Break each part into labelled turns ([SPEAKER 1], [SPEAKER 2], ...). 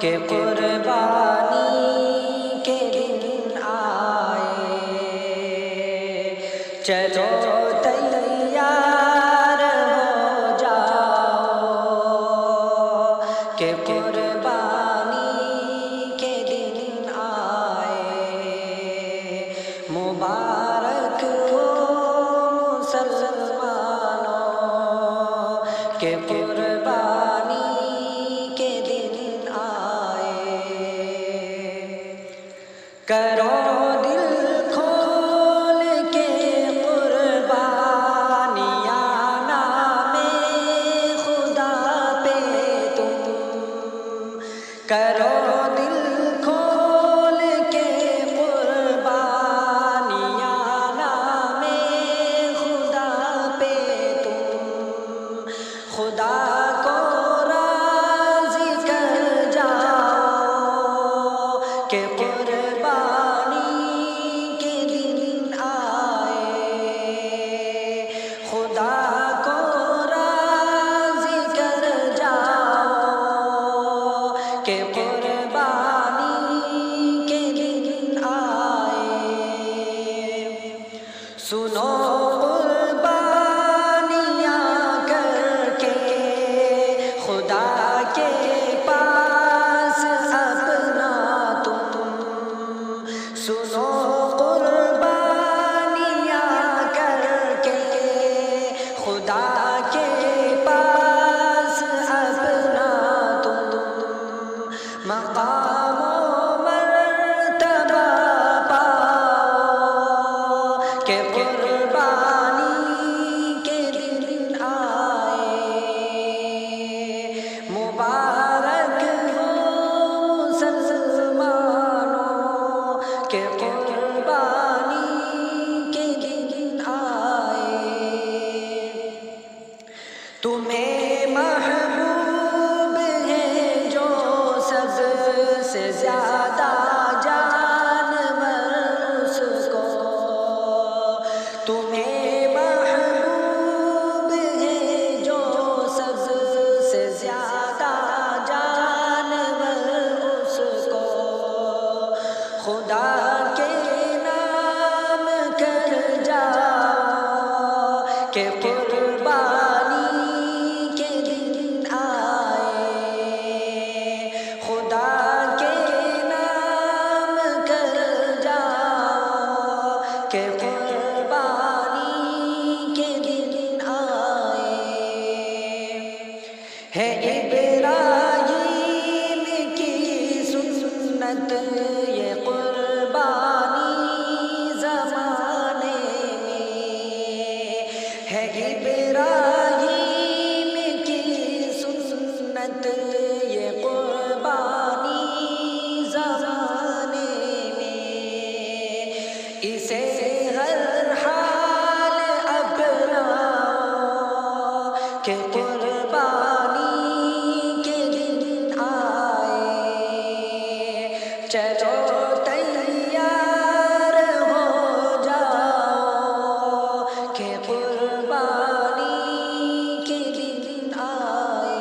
[SPEAKER 1] کہ قربانی کے دن آئے، چلو تیار ہو جاؤ کہ قربانی کے دن آئے، مبارک ہو مسلمانوں کہ قربانی کے دن آئے، کرو دل کھول کے قربانیاں نام خدا پہ تم، کرو دل کھول کے قربانیاں نام خدا پہ تم، خدا کو راضی کر جاؤ کہ قربانی کے دن آئے، خدا کو راضی کر جاؤ کہ قربانی کے دن آئے، سنو قربانیاں کر کے خدا کے پاس اپنا تم، سنو قربانیاں کر کے خدا کے پاس اپنا تم، مقام و مرتبہ پاؤ کہ قربانی کے دن آئے، مبارک ہو مسلمانوں کہ قربانی کے دن آئے، تمہیں محبوب ہے جو سب سے زیادہ جانور اس کو، تمہیں محبوب ہے جو سب سے زیادہ جانور اس کو، خدا کے نام کر جاؤ کہ قربانی کے دن آئے، خدا کے نام کر جاؤ کہ قربانی کے دن آئے، ہے ابراہیم کی سنت یہ قربانی زمانے میں، ہے ابراہیم کی سنت یہ قربانی زمانے میں، اسے ہر حال اپناؤ کہ قربانی کے دن آئے، چلو تیار ہو جاؤ کہ قربانی کے دن آئے،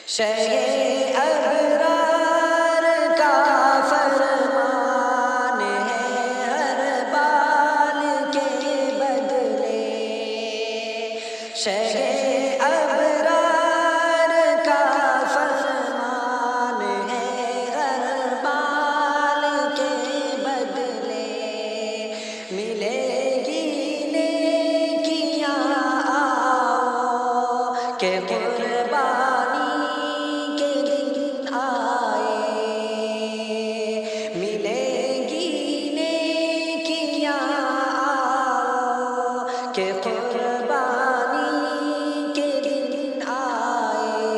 [SPEAKER 1] شہ ابرار کا فرمان ہے ہر بال کے بدلے، شہ ابرار کا فرمان ہے ہر بال کے بدلے، ملے گی نیکیاں آؤ کہ قربانی کے دن آئے، ملے گی نیکیاں آؤ کہ قربانی کے دن آئے،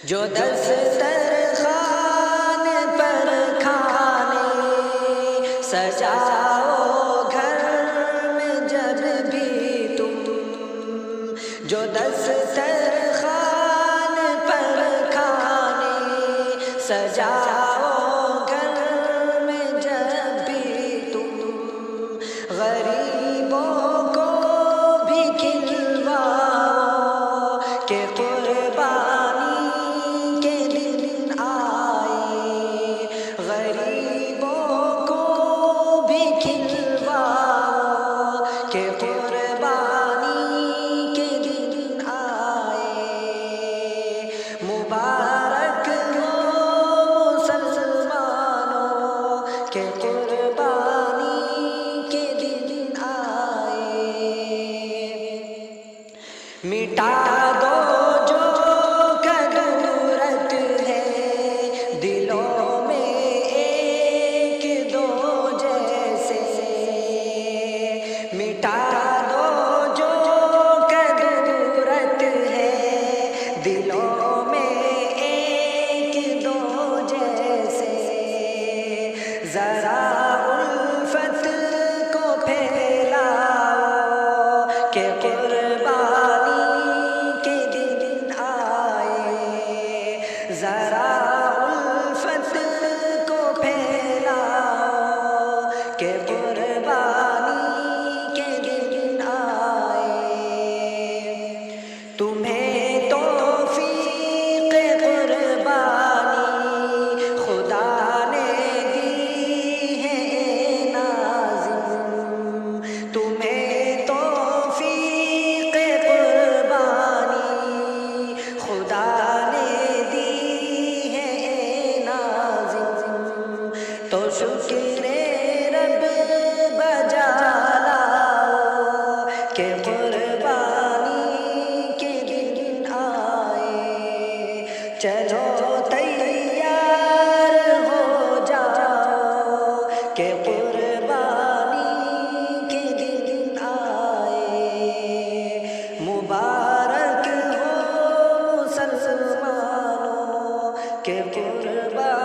[SPEAKER 1] جو دسترخوان پر کھانے سجاؤ گھر میں جب بھی تم، جو دسترخوان پر کھانے سجاؤ گھر میں جب بھی تم، غریبوں کو بھی کھلواؤ کہ قربانی مٹا دو جو کدورت ہے دلوں میں ایک دو جیسے، مٹا دو جو کدورت ہے دلوں میں ایک دو جیسے، ذرا الفت کو پھیلاؤ کہ قربانی کے دن آئے، ذرا الفت کو پھیلاؤ کہ قربانی کے دن آئے، تمہیں توفیق قربانی خدا نے دی ہے نازم، تمہیں توفیق قربانی خدا نے دی ہے نازم، تو شکر رب بجا لاؤ کہ قربانی کے دن آئے، چلو تیار ہو جاؤ کہ قربانی کے دن آئے، مبارک ہو مسلمانوں کہ قربانی